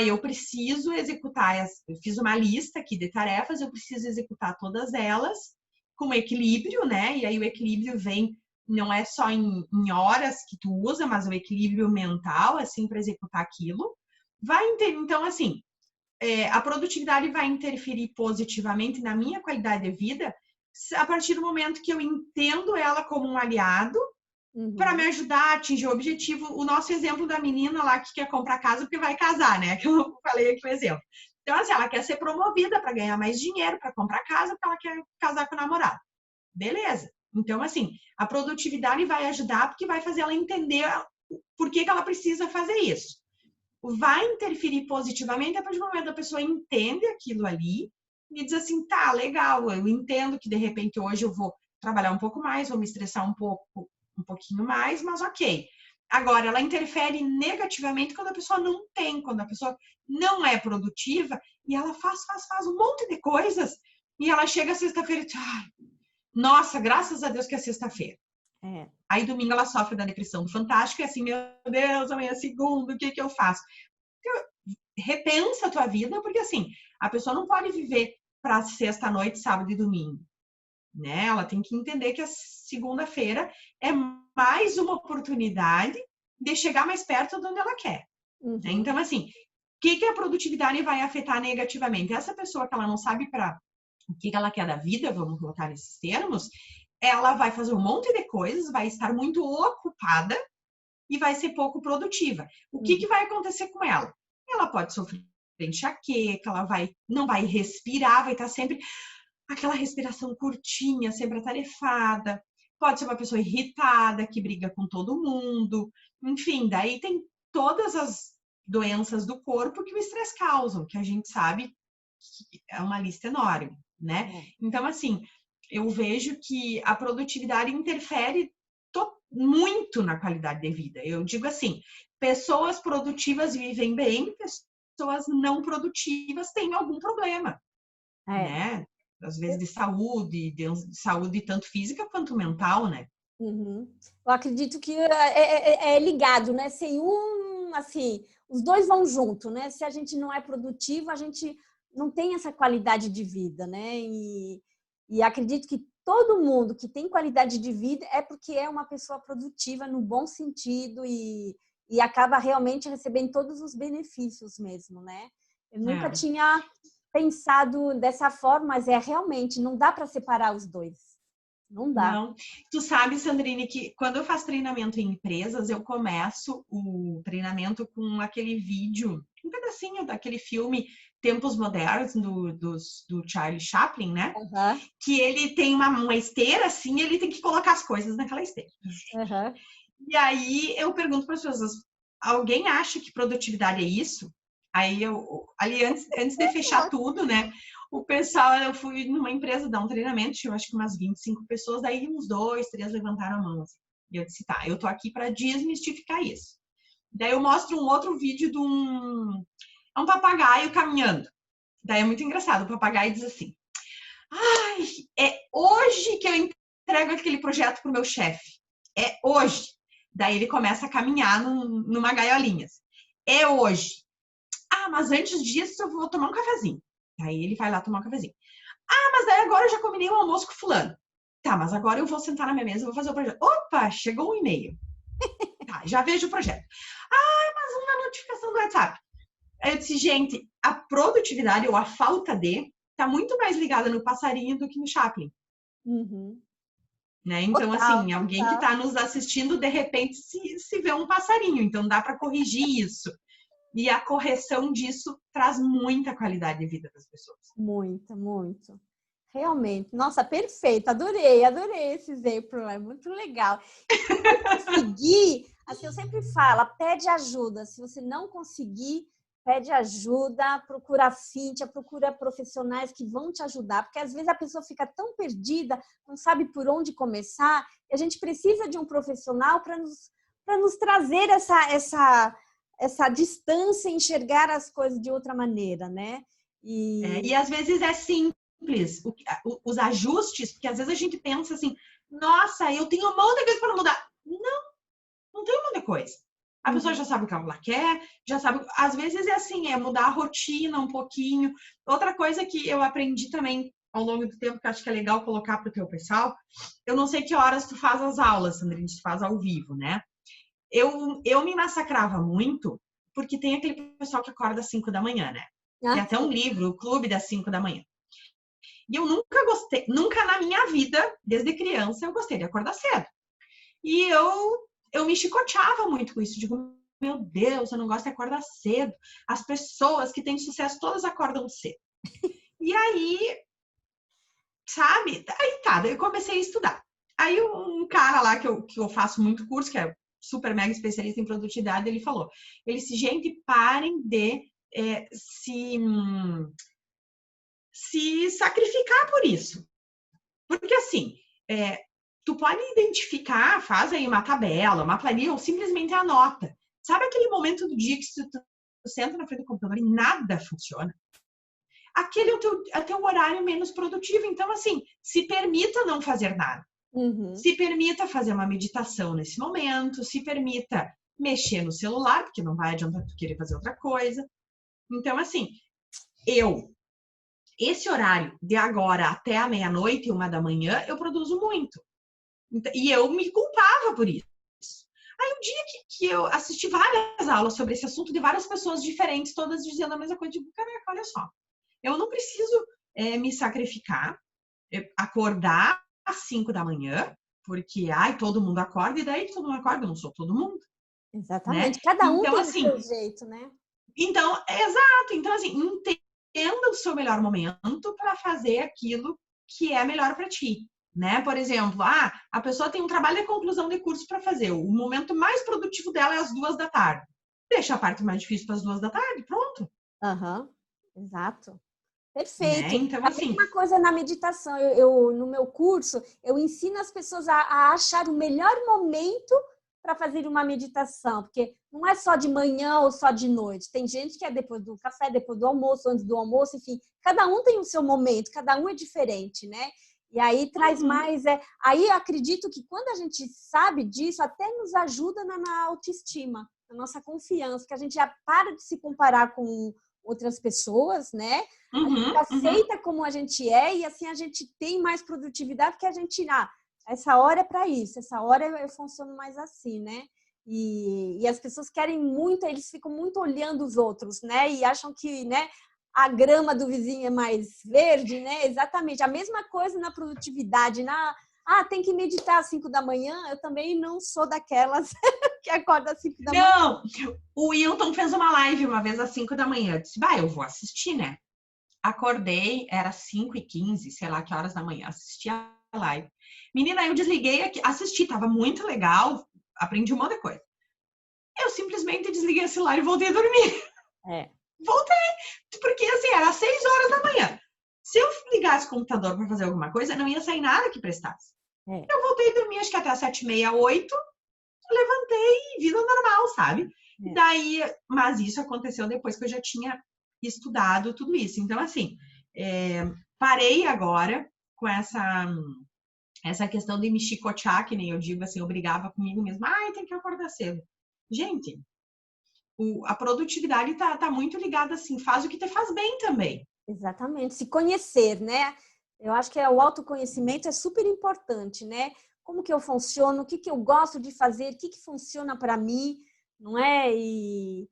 eu preciso executar, eu fiz uma lista aqui de tarefas, eu preciso executar todas elas com equilíbrio, né? E aí o equilíbrio vem, não é só em horas que tu usa, mas o equilíbrio mental, assim, para executar aquilo. Então, assim, a produtividade vai interferir positivamente na minha qualidade de vida a partir do momento que eu entendo ela como um aliado para me ajudar a atingir o objetivo. O nosso exemplo da menina lá que quer comprar casa porque vai casar, né? Que eu falei aqui o exemplo. Então, assim, ela quer ser promovida para ganhar mais dinheiro, para comprar casa, porque ela quer casar com o namorado. Beleza. Então, assim, a produtividade vai ajudar porque vai fazer ela entender por que ela precisa fazer isso. Vai interferir positivamente a partir do momento que a pessoa entende aquilo ali e diz assim, tá, legal, eu entendo que de repente hoje eu vou trabalhar um pouco mais, vou me estressar um pouquinho mais, mas ok. Agora, ela interfere negativamente quando a pessoa não tem, quando a pessoa não é produtiva e ela faz um monte de coisas e ela chega sexta-feira e diz, nossa, graças a Deus que é sexta-feira. Aí domingo ela sofre da depressão do Fantástico e assim, meu Deus, amanhã é segunda, o que eu faço? Repensa a tua vida, porque assim, a pessoa não pode viver para sexta-noite, sábado e domingo, né? Ela tem que entender que a segunda-feira é mais uma oportunidade de chegar mais perto de onde ela quer. Né? Então, assim, o que a produtividade vai afetar negativamente? Essa pessoa que ela não sabe para o que ela quer da vida, vamos colocar nesses termos, ela vai fazer um monte de coisas, vai estar muito ocupada e vai ser pouco produtiva. O que vai acontecer com ela? Ela pode sofrer enxaqueca, ela não vai respirar, vai estar sempre aquela respiração curtinha, sempre atarefada. Pode ser uma pessoa irritada, que briga com todo mundo. Enfim, daí tem todas as doenças do corpo que o estresse causa, que a gente sabe que é uma lista enorme, né? Então, assim, eu vejo que a produtividade interfere muito na qualidade de vida. Eu digo assim, pessoas produtivas vivem bem, pessoas não produtivas têm algum problema, né? Às vezes de saúde tanto física quanto mental, né? Eu acredito que é ligado, né? Sem assim, os dois vão junto, né? Se a gente não é produtivo, a gente não tem essa qualidade de vida, né? E acredito que todo mundo que tem qualidade de vida é porque é uma pessoa produtiva no bom sentido e acaba realmente recebendo todos os benefícios mesmo, né? Eu nunca tinha pensado dessa forma, mas realmente não dá para separar os dois. Não dá. Não. Tu sabe, Sandrine, que quando eu faço treinamento em empresas, eu começo o treinamento com aquele vídeo, um pedacinho daquele filme Tempos Modernos, do Charlie Chaplin, né? Que ele tem uma esteira, assim, ele tem que colocar as coisas naquela esteira. E aí eu pergunto para as pessoas, alguém acha que produtividade é isso? Aí ali antes de fechar tudo, né? O pessoal, eu fui numa empresa dar um treinamento, tinha acho que umas 25 pessoas, daí uns 2, 3 levantaram a mão. Assim. E eu disse, tá, eu tô aqui para desmistificar isso. Daí eu mostro um outro vídeo de um papagaio caminhando. Daí é muito engraçado, o papagaio diz assim, é hoje que eu entrego aquele projeto pro meu chefe. É hoje. Daí ele começa a caminhar numa gaiolinha. É hoje. Mas antes disso eu vou tomar um cafezinho. Aí ele vai lá tomar um cafezinho. Mas daí agora eu já combinei um almoço com fulano. Tá, mas agora eu vou sentar na minha mesa e vou fazer o projeto. Opa, chegou um e-mail. Tá, já vejo o projeto. Mas uma notificação do WhatsApp. Aí eu disse, gente, a produtividade ou a falta de tá muito mais ligada no passarinho do que no Chaplin. Né? Então, assim, alguém que está nos assistindo, de repente, se vê um passarinho. Então, dá para corrigir isso. E a correção disso traz muita qualidade de vida para as pessoas. Muito, muito. Realmente. Nossa, perfeito. Adorei esse exemplo. É muito legal. E se não conseguir, assim, eu sempre falo, pede ajuda. Se você não conseguir, pede ajuda, procura a Cíntia, procura profissionais que vão te ajudar, porque às vezes a pessoa fica tão perdida, não sabe por onde começar, e a gente precisa de um profissional para nos trazer essa distância, enxergar as coisas de outra maneira, né? E às vezes é simples, os ajustes, porque às vezes a gente pensa assim, Nossa, eu tenho um monte de coisa para mudar. Não tem um monte de coisa. A pessoa já sabe o que ela quer, já sabe. Às vezes é assim, é mudar a rotina um pouquinho. Outra coisa que eu aprendi também ao longo do tempo, que eu acho que é legal colocar para o teu pessoal, eu não sei que horas tu faz as aulas, Sandrine, tu faz ao vivo, né? Eu me massacrava muito, porque tem aquele pessoal que acorda às 5 da manhã, né? Tem até um livro, o Clube das 5 da manhã. E eu nunca gostei, nunca na minha vida, desde criança, eu gostei de acordar cedo. E eu me chicoteava muito com isso. Digo, meu Deus, eu não gosto de acordar cedo. As pessoas que têm sucesso, todas acordam cedo. E aí, sabe? Aí tá, daí eu comecei a estudar. Aí um cara lá que eu faço muito curso, que é super mega especialista em produtividade, ele falou, ele disse, gente, parem de se sacrificar por isso. Porque assim, tu pode identificar, faz aí uma tabela, uma planilha, ou simplesmente anota. Sabe aquele momento do dia que tu senta na frente do computador e nada funciona? Aquele é o teu horário menos produtivo. Então, assim, se permita não fazer nada. Uhum. Se permita fazer uma meditação nesse momento, se permita mexer no celular, porque não vai adiantar tu querer fazer outra coisa. Então, assim, esse horário de agora até a meia-noite, 1 da manhã, eu produzo muito. E eu me culpava por isso. Aí um dia que eu assisti várias aulas sobre esse assunto de várias pessoas diferentes, todas dizendo a mesma coisa, eu digo, caraca, olha só, eu não preciso me sacrificar, acordar às 5 da manhã, porque, todo mundo acorda, e daí que todo mundo acorda, eu não sou todo mundo. Exatamente. Né? Cada um então, tem assim, o seu jeito, né? Então, exato. Então, assim, entenda o seu melhor momento para fazer aquilo que é melhor para ti. Né? Por exemplo, a pessoa tem um trabalho de conclusão de curso para fazer. O momento mais produtivo dela é às 2 da tarde. Deixa a parte mais difícil para as 2 da tarde, pronto. Exato. Né? Perfeito. Então, A assim, mesma coisa na meditação. No meu curso, eu ensino as pessoas a achar o melhor momento para fazer uma meditação, porque não é só de manhã ou só de noite. Tem gente que é depois do café, depois do almoço, antes do almoço, enfim. Cada um tem o seu momento, cada um é diferente, né? E aí traz mais... Aí eu acredito que quando a gente sabe disso, até nos ajuda na autoestima, na nossa confiança, que a gente já para de se comparar com outras pessoas, né? A gente aceita como a gente é e assim a gente tem mais produtividade porque a gente, essa hora é para isso, essa hora eu funciono mais assim, né? E as pessoas querem muito, eles ficam muito olhando os outros, né? E acham que, né, a grama do vizinho é mais verde, né? Exatamente. A mesma coisa na produtividade, tem que meditar às 5 da manhã. Eu também não sou daquelas que acorda às 5 da manhã. Não, o Wilton fez uma live uma vez às 5 da manhã. Eu disse, eu vou assistir, né? Acordei, era 5h15, sei lá que horas da manhã, assisti a live. Menina, eu desliguei aqui, assisti, tava muito legal, aprendi um monte de coisa. Eu simplesmente desliguei o celular e voltei a dormir. Voltei, porque assim, era 6 horas da manhã. Se eu ligasse o computador para fazer alguma coisa, não ia sair nada que prestasse. Eu voltei a dormir, acho que até 7h30, 8h, levantei, vida normal, sabe? Daí, mas isso aconteceu depois que eu já tinha estudado tudo isso. Então, assim, parei agora com essa questão de me chicotear, que nem eu digo, assim, eu brigava comigo mesma. Tem que acordar cedo. Gente, a produtividade tá muito ligada, assim, faz o que te faz bem também. Exatamente, se conhecer, né? Eu acho que o autoconhecimento é super importante, né? Como que eu funciono, o que eu gosto de fazer, o que funciona para mim, não é? E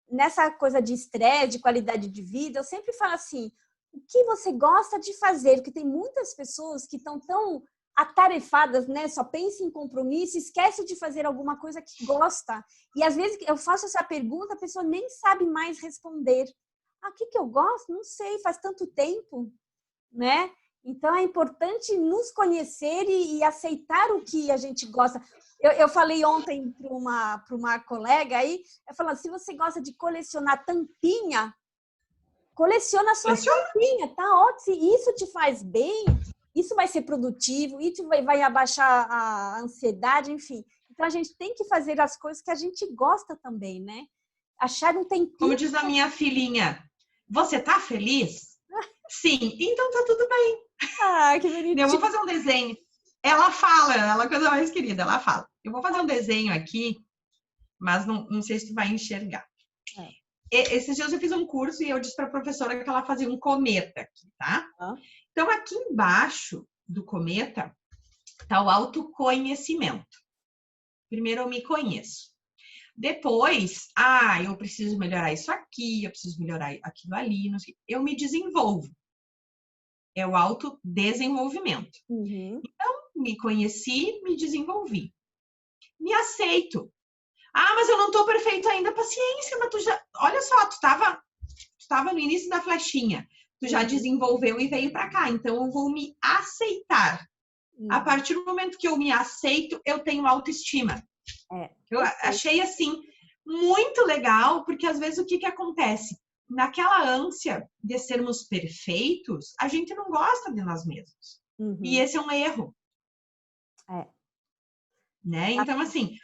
nessa coisa de estresse, de qualidade de vida, eu sempre falo assim, o que você gosta de fazer? Porque tem muitas pessoas que estão tão atarefadas, né? Só pensam em compromisso, esquece de fazer alguma coisa que gosta. E às vezes eu faço essa pergunta, a pessoa nem sabe mais responder. O que eu gosto? Não sei, faz tanto tempo, né? Então é importante nos conhecer e aceitar o que a gente gosta. Eu falei ontem para uma colega aí, eu falei, se você gosta de colecionar tampinha, coleciona a sua tampinha, tá ótimo. Se isso te faz bem, isso vai ser produtivo, isso vai abaixar a ansiedade, enfim. Então a gente tem que fazer as coisas que a gente gosta também, né? Achar um tempinho. Como diz a minha filhinha, você tá feliz? Sim, então tá tudo bem. Ah, que Eu vou bonitinho. fazer um desenho. Ela fala, ela é a coisa mais querida, ela fala. Eu vou fazer um desenho aqui, mas não sei se tu vai enxergar. É. Esses dias eu fiz um curso e eu disse para a professora que ela fazia um cometa aqui, tá? Então, aqui embaixo do cometa está o autoconhecimento. Primeiro eu me conheço. Depois, eu preciso melhorar isso aqui, eu preciso melhorar aquilo ali, não sei. Eu me desenvolvo. É o autodesenvolvimento. Uhum. Então, me conheci, me desenvolvi. Me aceito. Mas eu não estou perfeito ainda. Paciência, mas tu já... Olha só, tu estava no início da flechinha. Tu já desenvolveu e veio para cá. Então, eu vou me aceitar. A partir do momento que eu me aceito, eu tenho autoestima. Eu achei, assim, muito legal, porque às vezes o que acontece? Naquela ânsia de sermos perfeitos, a gente não gosta de nós mesmos. E esse é um erro. Né? Então, assim,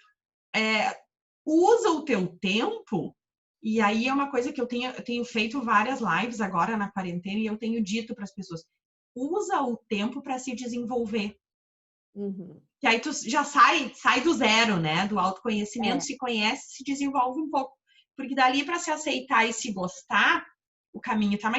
usa o teu tempo, e aí é uma coisa que eu tenho feito várias lives agora na quarentena, e eu tenho dito para as pessoas, usa o tempo para se desenvolver. Que aí tu já sai do zero, né? Do autoconhecimento, se conhece, se desenvolve um pouco. Porque dali para se aceitar e se gostar, o caminho tá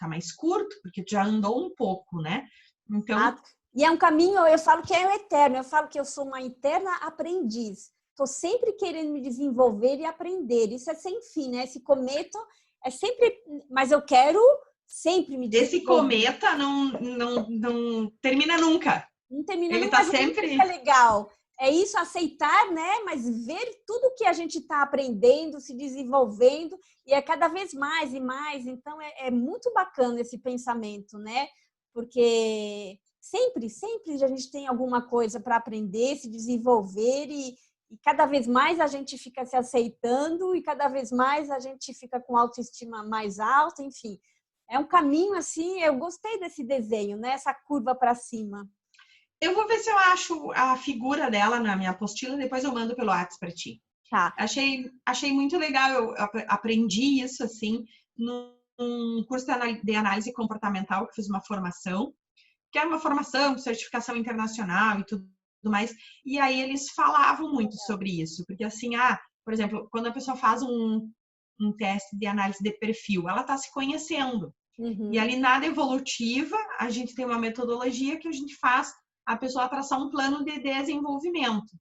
mais curto, porque tu já andou um pouco, né? Então... E é um caminho, eu falo que é o eterno, eu falo que eu sou uma eterna aprendiz. Estou sempre querendo me desenvolver e aprender. Isso é sem fim, né? Esse cometa é sempre... Mas eu quero sempre me desenvolver. Esse cometa não termina nunca. Não termina Ele nunca, tá mas sempre... é legal. É isso, aceitar, né? Mas ver tudo que a gente está aprendendo, se desenvolvendo, e é cada vez mais e mais. Então, é muito bacana esse pensamento, né? Porque sempre a gente tem alguma coisa para aprender, se desenvolver, e cada vez mais a gente fica se aceitando, e cada vez mais a gente fica com autoestima mais alta, enfim. É um caminho assim, eu gostei desse desenho, né? Essa curva para cima. Eu vou ver se eu acho a figura dela na minha apostila, depois eu mando pelo WhatsApp para ti. Tá. Achei muito legal, eu aprendi isso, assim, num curso de análise comportamental, que fiz uma formação, que era uma formação, certificação internacional e tudo mais, e aí eles falavam muito sobre isso, porque assim, por exemplo, quando a pessoa faz um teste de análise de perfil, ela está se conhecendo. E ali nada evolutiva, a gente tem uma metodologia que a gente faz a pessoa traçar um plano de desenvolvimento.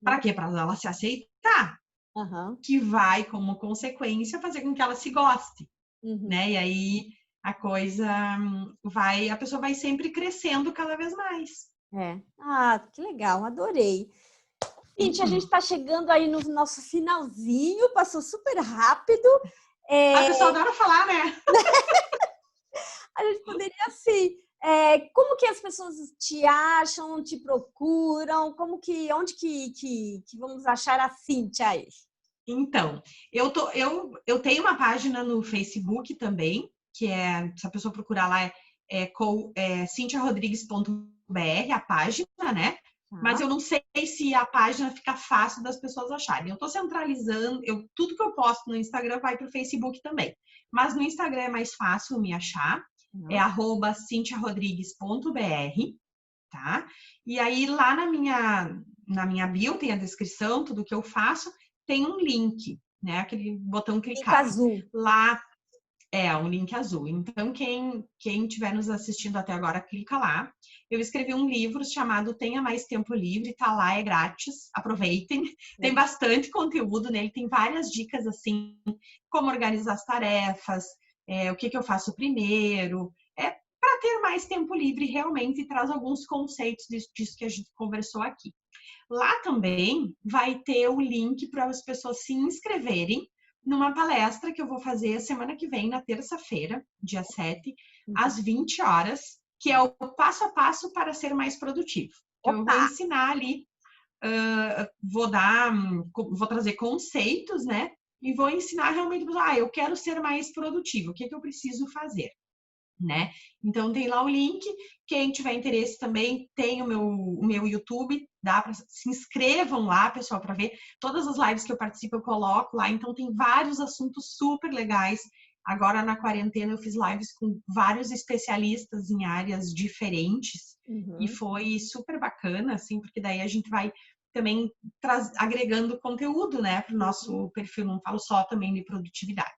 Para quê? Para ela se aceitar. Que vai, como consequência, fazer com que ela se goste. Né? E aí a coisa a pessoa vai sempre crescendo cada vez mais. Que legal, adorei. Gente, a gente está chegando aí no nosso finalzinho, passou super rápido. A pessoa adora falar, né? A gente poderia, assim, como que as pessoas te acham, te procuram, onde que vamos achar a Cíntia aí? Então, eu tenho uma página no Facebook também, que se a pessoa procurar lá, cinciarodrigues.br, a página, né? Mas eu não sei se a página fica fácil das pessoas acharem. Eu estou centralizando, tudo que eu posto no Instagram vai para o Facebook também. Mas no Instagram é mais fácil me achar, é @cinciarodrigues.br, tá? E aí lá na minha bio tem a descrição, tudo que eu faço, tem um link, né? Aquele botão clicar. Link azul. Lá um link azul. Então, quem estiver nos assistindo até agora, clica lá. Eu escrevi um livro chamado Tenha Mais Tempo Livre, tá lá, é grátis, aproveitem. Tem bastante conteúdo nele, tem várias dicas, assim, como organizar as tarefas, o que eu faço primeiro, para ter mais tempo livre realmente, e traz alguns conceitos disso que a gente conversou aqui. Lá também vai ter o link para as pessoas se inscreverem numa palestra que eu vou fazer semana que vem, na terça-feira, dia 7, às 20 horas, que é o passo a passo para ser mais produtivo. Então, eu vou ensinar ali, vou trazer conceitos, né? E vou ensinar realmente, eu quero ser mais produtivo, o que eu preciso fazer? Né? Então tem lá o link, quem tiver interesse também tem o meu YouTube, se inscrevam lá, pessoal, para ver todas as lives que eu participo, eu coloco lá, então tem vários assuntos super legais Agora, na quarentena, eu fiz lives com vários especialistas em áreas diferentes e foi super bacana, assim, porque daí a gente vai também agregando conteúdo, né, para o nosso perfil. Não falo só também de produtividade.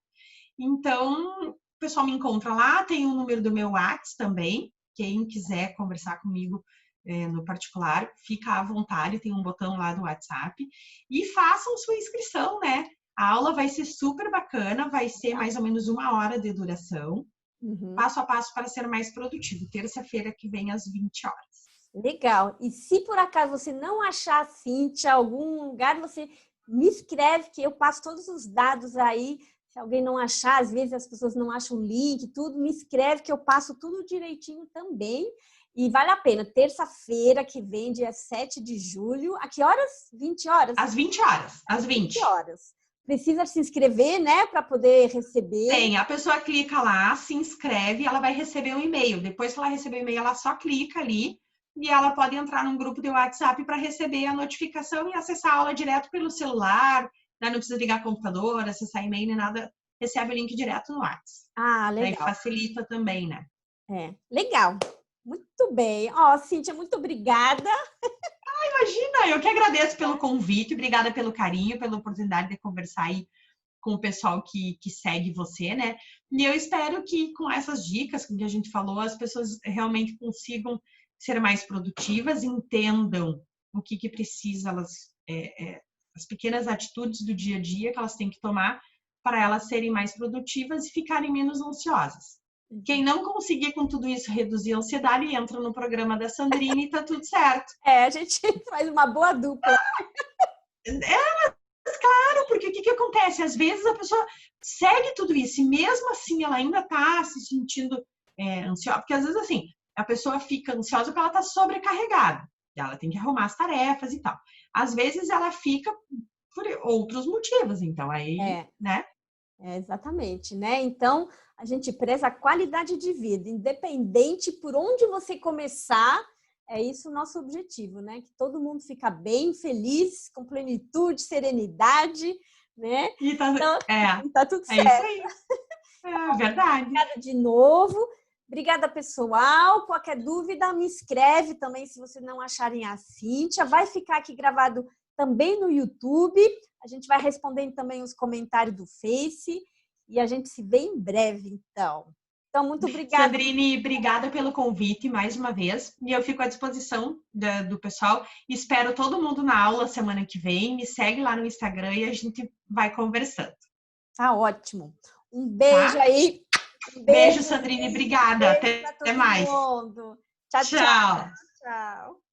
Então, o pessoal me encontra lá, tem o número do meu WhatsApp também. Quem quiser conversar comigo no particular, fica à vontade, tem um botão lá do WhatsApp. E façam sua inscrição, né? A aula vai ser super bacana, vai ser mais ou menos 1 hora de duração. Passo a passo para ser mais produtivo. Terça-feira que vem, às 20 horas. Legal. E se por acaso você não achar a Cíntia em algum lugar, você me escreve que eu passo todos os dados aí. Se alguém não achar, às vezes as pessoas não acham o link, tudo, me escreve que eu passo tudo direitinho também. E vale a pena. Terça-feira que vem, dia 7 de julho. A que horas? 20 horas? Às 20 horas. Às 20 horas. Precisa se inscrever, né? Para poder receber. Tem. A pessoa clica lá, se inscreve, ela vai receber um e-mail. Depois que ela receber o e-mail, ela só clica ali e ela pode entrar num grupo de WhatsApp para receber a notificação e acessar a aula direto pelo celular. Né? Não precisa ligar computador, acessar e-mail nem nada. Recebe o link direto no WhatsApp. Ah, legal. Daí facilita também, né? Legal. Muito bem. Ó, Cíntia, muito obrigada. Imagina, eu que agradeço pelo convite, obrigada pelo carinho, pela oportunidade de conversar aí com o pessoal que segue você, né? E eu espero que com essas dicas com que a gente falou, as pessoas realmente consigam ser mais produtivas, entendam o que precisa, as pequenas atitudes do dia a dia que elas têm que tomar para elas serem mais produtivas e ficarem menos ansiosas. Quem não conseguir com tudo isso reduzir a ansiedade, entra no programa da Sandrine e tá tudo certo. A gente faz uma boa dupla. Claro, porque o que acontece? Às vezes a pessoa segue tudo isso e mesmo assim ela ainda tá se sentindo ansiosa. Porque às vezes assim, a pessoa fica ansiosa porque ela tá sobrecarregada. Ela tem que arrumar as tarefas e tal. Às vezes ela fica por outros motivos, então aí, né? Exatamente, né? Então, a gente preza a qualidade de vida, independente por onde você começar, é isso o nosso objetivo, né? Que todo mundo fica bem, feliz, com plenitude, serenidade, né? E tá, então, tá tudo certo. Isso aí. É verdade. Obrigada de novo. Obrigada, pessoal. Qualquer dúvida, me escreve também se vocês não acharem a Cíntia. Vai ficar aqui gravado também no YouTube. A gente vai respondendo também os comentários do Face. E a gente se vê em breve, então. Então, muito obrigada. Sandrine, obrigada pelo convite mais uma vez. E eu fico à disposição do pessoal. Espero todo mundo na aula semana que vem. Me segue lá no Instagram e a gente vai conversando. Tá ótimo. Um beijo aí. Beijo, Sandrine. Obrigada. Até mais. Tchau, tchau. Tchau.